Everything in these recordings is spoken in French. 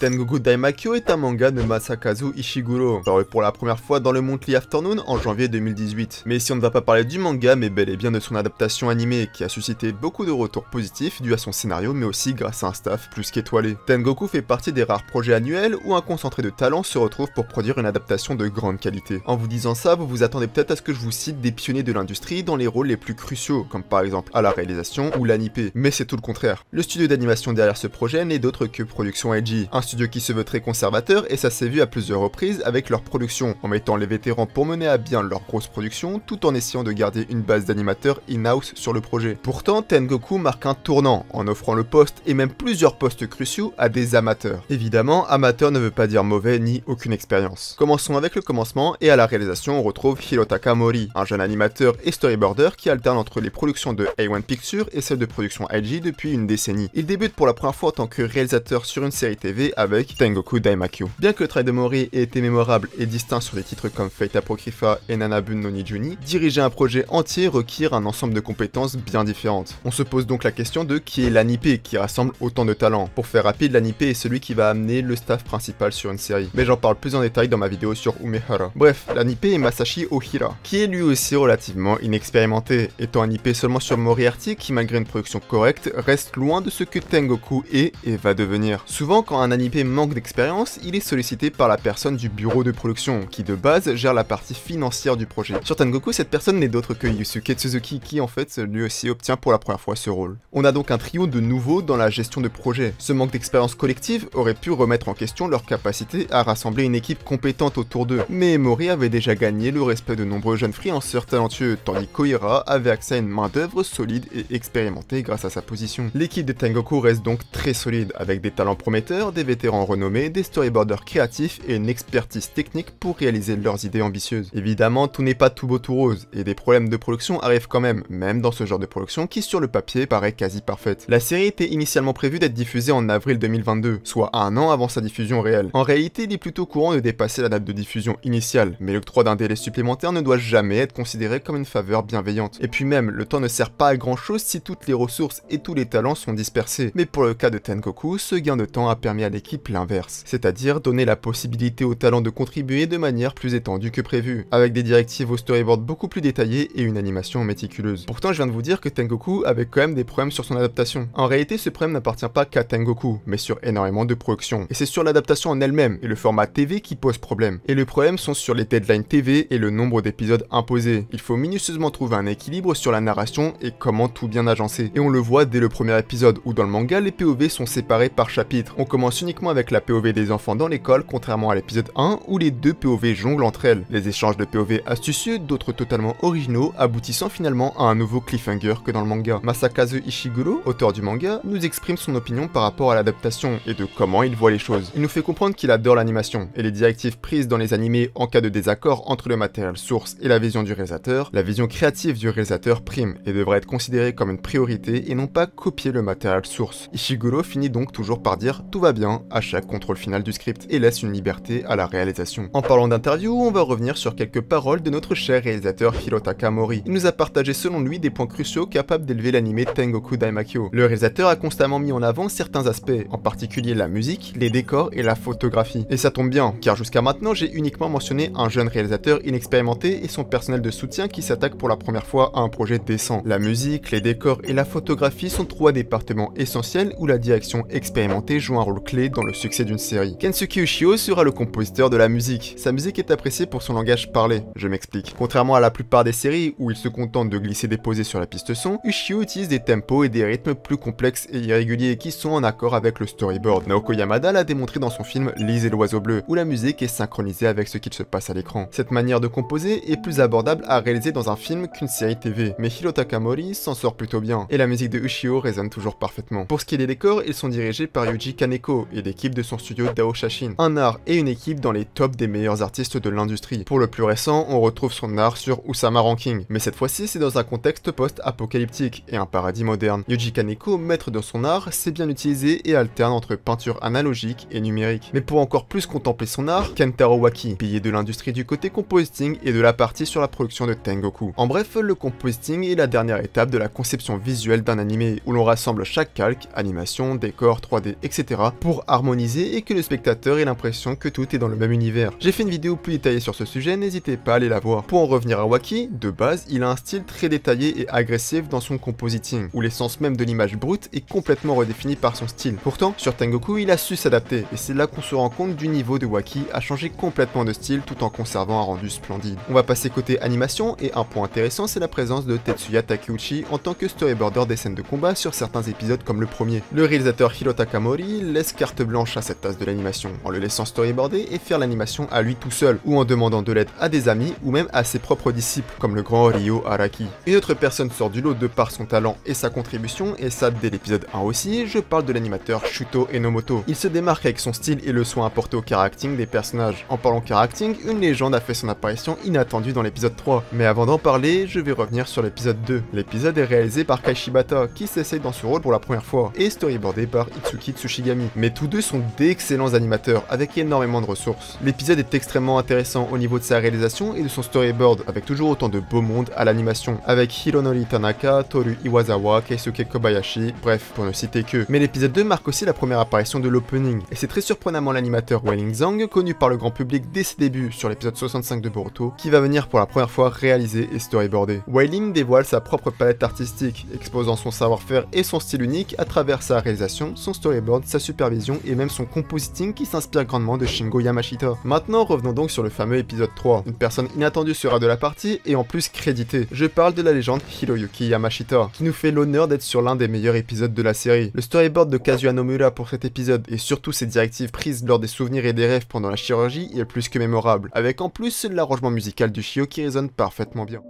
Tengoku Daimakyo est un manga de Masakazu Ishiguro, paru pour la première fois dans le Monthly Afternoon en janvier 2018. Mais si on ne va pas parler du manga, mais bel et bien de son adaptation animée qui a suscité beaucoup de retours positifs dus à son scénario, mais aussi grâce à un staff plus qu'étoilé. Tengoku fait partie des rares projets annuels où un concentré de talent se retrouve pour produire une adaptation de grande qualité. En vous disant ça, vous vous attendez peut-être à ce que je vous cite des pionniers de l'industrie dans les rôles les plus cruciaux, comme par exemple à la réalisation ou l'anipé, mais c'est tout le contraire. Le studio d'animation derrière ce projet n'est d'autre que Production IG, un studio qui se veut très conservateur et ça s'est vu à plusieurs reprises avec leur production, en mettant les vétérans pour mener à bien leur grosse production tout en essayant de garder une base d'animateurs in-house sur le projet. Pourtant, Tengoku marque un tournant en offrant le poste et même plusieurs postes cruciaux à des amateurs. Évidemment, amateur ne veut pas dire mauvais ni aucune expérience. Commençons avec le commencement et à la réalisation on retrouve Hirotaka Mori, un jeune animateur et storyboarder qui alterne entre les productions de A1 Pictures et celles de production IG depuis une décennie. Il débute pour la première fois en tant que réalisateur sur une série TV avec Tengoku Daimakyo. Bien que le travail de Mori ait été mémorable et distinct sur des titres comme Fate Apocrypha et Nanabun no Nijuni, diriger un projet entier requiert un ensemble de compétences bien différentes. On se pose donc la question de qui est l'anipé qui rassemble autant de talents. Pour faire rapide, l'anipé est celui qui va amener le staff principal sur une série, mais j'en parle plus en détail dans ma vidéo sur Umehara. Bref, l'anipé est Masashi Ohira, qui est lui aussi relativement inexpérimenté, étant anipé seulement sur Moriarty qui malgré une production correcte reste loin de ce que Tengoku est et va devenir. Souvent quand un anipé manque d'expérience, il est sollicité par la personne du bureau de production, qui de base gère la partie financière du projet. Sur Tengoku, cette personne n'est d'autre que Yusuke Tsuzuki qui en fait lui aussi obtient pour la première fois ce rôle. On a donc un trio de nouveaux dans la gestion de projet. Ce manque d'expérience collective aurait pu remettre en question leur capacité à rassembler une équipe compétente autour d'eux, mais Mori avait déjà gagné le respect de nombreux jeunes freelanceurs talentueux, tandis qu'Ohira avait accès à une main d'œuvre solide et expérimentée grâce à sa position. L'équipe de Tengoku reste donc très solide, avec des talents prometteurs, des vétérans renommés, des storyboarders créatifs et une expertise technique pour réaliser leurs idées ambitieuses. Évidemment, tout n'est pas tout beau tout rose, et des problèmes de production arrivent quand même dans ce genre de production qui sur le papier paraît quasi parfaite. La série était initialement prévue d'être diffusée en avril 2022, soit un an avant sa diffusion réelle. En réalité, il est plutôt courant de dépasser la date de diffusion initiale, mais l'octroi d'un délai supplémentaire ne doit jamais être considéré comme une faveur bienveillante. Et puis même, le temps ne sert pas à grand chose si toutes les ressources et tous les talents sont dispersés. Mais pour le cas de Tengoku, ce gain de temps a permis à l'équipe l'inverse, c'est-à-dire donner la possibilité aux talents de contribuer de manière plus étendue que prévu, avec des directives au storyboard beaucoup plus détaillées et une animation méticuleuse. Pourtant, je viens de vous dire que Tengoku avait quand même des problèmes sur son adaptation. En réalité, ce problème n'appartient pas qu'à Tengoku, mais sur énormément de productions. Et c'est sur l'adaptation en elle-même et le format TV qui pose problème. Et les problèmes sont sur les deadlines TV et le nombre d'épisodes imposés. Il faut minutieusement trouver un équilibre sur la narration et comment tout bien agencer. Et on le voit dès le premier épisode où dans le manga, les POV sont séparés par chapitre. On commence uniquement avec la POV des enfants dans l'école, contrairement à l'épisode 1 où les deux POV jonglent entre elles. Les échanges de POV astucieux, d'autres totalement originaux, aboutissant finalement à un nouveau cliffhanger que dans le manga. Masakazu Ishiguro, auteur du manga, nous exprime son opinion par rapport à l'adaptation et de comment il voit les choses. Il nous fait comprendre qu'il adore l'animation et les directives prises dans les animés en cas de désaccord entre le matériel source et la vision du réalisateur. La vision créative du réalisateur prime et devrait être considérée comme une priorité et non pas copier le matériel source. Ishiguro finit donc toujours par dire tout va bien à chaque contrôle final du script et laisse une liberté à la réalisation. En parlant d'interview, on va revenir sur quelques paroles de notre cher réalisateur Hirotaka Mori. Il nous a partagé selon lui des points cruciaux capables d'élever l'anime Tengoku Daimakyo. Le réalisateur a constamment mis en avant certains aspects, en particulier la musique, les décors et la photographie. Et ça tombe bien, car jusqu'à maintenant j'ai uniquement mentionné un jeune réalisateur inexpérimenté et son personnel de soutien qui s'attaque pour la première fois à un projet décent. La musique, les décors et la photographie sont trois départements essentiels où la direction expérimentée joue un rôle clé dans le succès d'une série. Kensuke Ushio sera le compositeur de la musique. Sa musique est appréciée pour son langage parlé, je m'explique. Contrairement à la plupart des séries où il se contente de glisser-déposer sur la piste son, Ushio utilise des tempos et des rythmes plus complexes et irréguliers qui sont en accord avec le storyboard. Naoko Yamada l'a démontré dans son film Lise et l'oiseau bleu, où la musique est synchronisée avec ce qu'il se passe à l'écran. Cette manière de composer est plus abordable à réaliser dans un film qu'une série TV, mais Hirotaka Mori s'en sort plutôt bien, et la musique de Ushio résonne toujours parfaitement. Pour ce qui est des décors, ils sont dirigés par Yuji Kaneko et l'équipe de son studio Dao Shashin, un art et une équipe dans les tops des meilleurs artistes de l'industrie. Pour le plus récent, on retrouve son art sur Usama Ranking, mais cette fois-ci c'est dans un contexte post-apocalyptique et un paradis moderne. Yuji Kaneko, maître de son art, sait bien utiliser et alterne entre peinture analogique et numérique. Mais pour encore plus contempler son art, Kentaro Waki, pilier de l'industrie du côté compositing et de la partie sur la production de Tengoku. En bref, le compositing est la dernière étape de la conception visuelle d'un animé, où l'on rassemble chaque calque, animation, décor, 3D, etc. pour harmonisé et que le spectateur ait l'impression que tout est dans le même univers. J'ai fait une vidéo plus détaillée sur ce sujet, n'hésitez pas à aller la voir. Pour en revenir à Waki, de base, il a un style très détaillé et agressif dans son compositing, où l'essence même de l'image brute est complètement redéfinie par son style. Pourtant, sur Tengoku, il a su s'adapter, et c'est là qu'on se rend compte du niveau de Waki à changer complètement de style tout en conservant un rendu splendide. On va passer côté animation, et un point intéressant, c'est la présence de Tetsuya Takeuchi en tant que storyboarder des scènes de combat sur certains épisodes comme le premier. Le réalisateur Hiro Takamori laisse carte blanche à cette tasse de l'animation, en le laissant storyboarder et faire l'animation à lui tout seul, ou en demandant de l'aide à des amis, ou même à ses propres disciples, comme le grand Ryo Araki. Une autre personne sort du lot de par son talent et sa contribution, et ça dès l'épisode 1 aussi, je parle de l'animateur Shuto Enomoto. Il se démarque avec son style et le soin apporté au characting des personnages. En parlant characting, une légende a fait son apparition inattendue dans l'épisode 3. Mais avant d'en parler, je vais revenir sur l'épisode 2. L'épisode est réalisé par Kai Shibata, qui s'essaye dans ce rôle pour la première fois, et storyboardé par Itsuki Tsushigami. Mais tous deux sont d'excellents animateurs, avec énormément de ressources. L'épisode est extrêmement intéressant au niveau de sa réalisation et de son storyboard, avec toujours autant de beau monde à l'animation, avec Hironori Tanaka, Toru Iwasawa, Keisuke Kobayashi, bref, pour ne citer que. Mais l'épisode 2 marque aussi la première apparition de l'opening, et c'est très surprenamment l'animateur Wailing Zhang, connu par le grand public dès ses débuts sur l'épisode 65 de Boruto, qui va venir pour la première fois réaliser et storyboarder. Wailing dévoile sa propre palette artistique, exposant son savoir-faire et son style unique à travers sa réalisation, son storyboard, sa supervision et même son compositing qui s'inspire grandement de Shingo Yamashita. Maintenant, revenons donc sur le fameux épisode 3. Une personne inattendue sera de la partie et en plus créditée. Je parle de la légende Hiroyuki Yamashita, qui nous fait l'honneur d'être sur l'un des meilleurs épisodes de la série. Le storyboard de Kazuya Nomura pour cet épisode et surtout ses directives prises lors des souvenirs et des rêves pendant la chirurgie est plus que mémorable, avec en plus l'arrangement musical du Shio qui résonne parfaitement bien.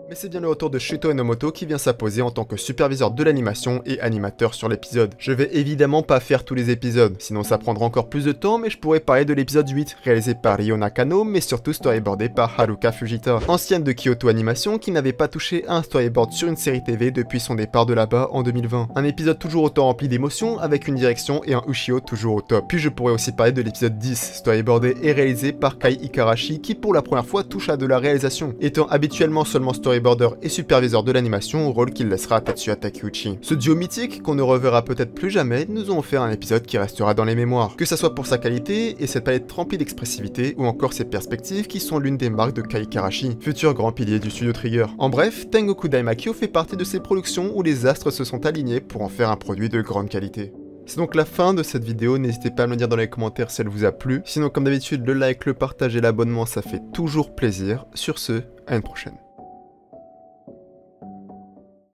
Mais c'est bien le retour de Shuto Enomoto qui vient s'imposer en tant que superviseur de l'animation et animateur sur l'épisode. Je vais évidemment pas faire tous les épisodes, sinon ça prendra encore plus de temps, mais je pourrais parler de l'épisode 8, réalisé par Ryo Nakano, mais surtout storyboardé par Haruka Fujita, ancienne de Kyoto Animation qui n'avait pas touché un storyboard sur une série TV depuis son départ de là-bas en 2020. Un épisode toujours autant rempli d'émotions, avec une direction et un Ushio toujours au top. Puis je pourrais aussi parler de l'épisode 10, storyboardé et réalisé par Kai Ikarashi, qui pour la première fois touche à de la réalisation, étant habituellement seulement storyboarder et superviseur de l'animation, au rôle qu'il laissera à Tetsuya Takeuchi. Ce duo mythique, qu'on ne reverra peut-être plus jamais, nous ont offert un épisode qui restera dans les mémoires. Que ça soit pour sa qualité et cette palette remplie d'expressivité, ou encore ses perspectives qui sont l'une des marques de Kai Ikarashi, futur grand pilier du studio Trigger. En bref, Tengoku Daimakyo fait partie de ces productions où les astres se sont alignés pour en faire un produit de grande qualité. C'est donc la fin de cette vidéo, n'hésitez pas à me le dire dans les commentaires si elle vous a plu. Sinon, comme d'habitude, le like, le partage et l'abonnement, ça fait toujours plaisir. Sur ce, à une prochaine.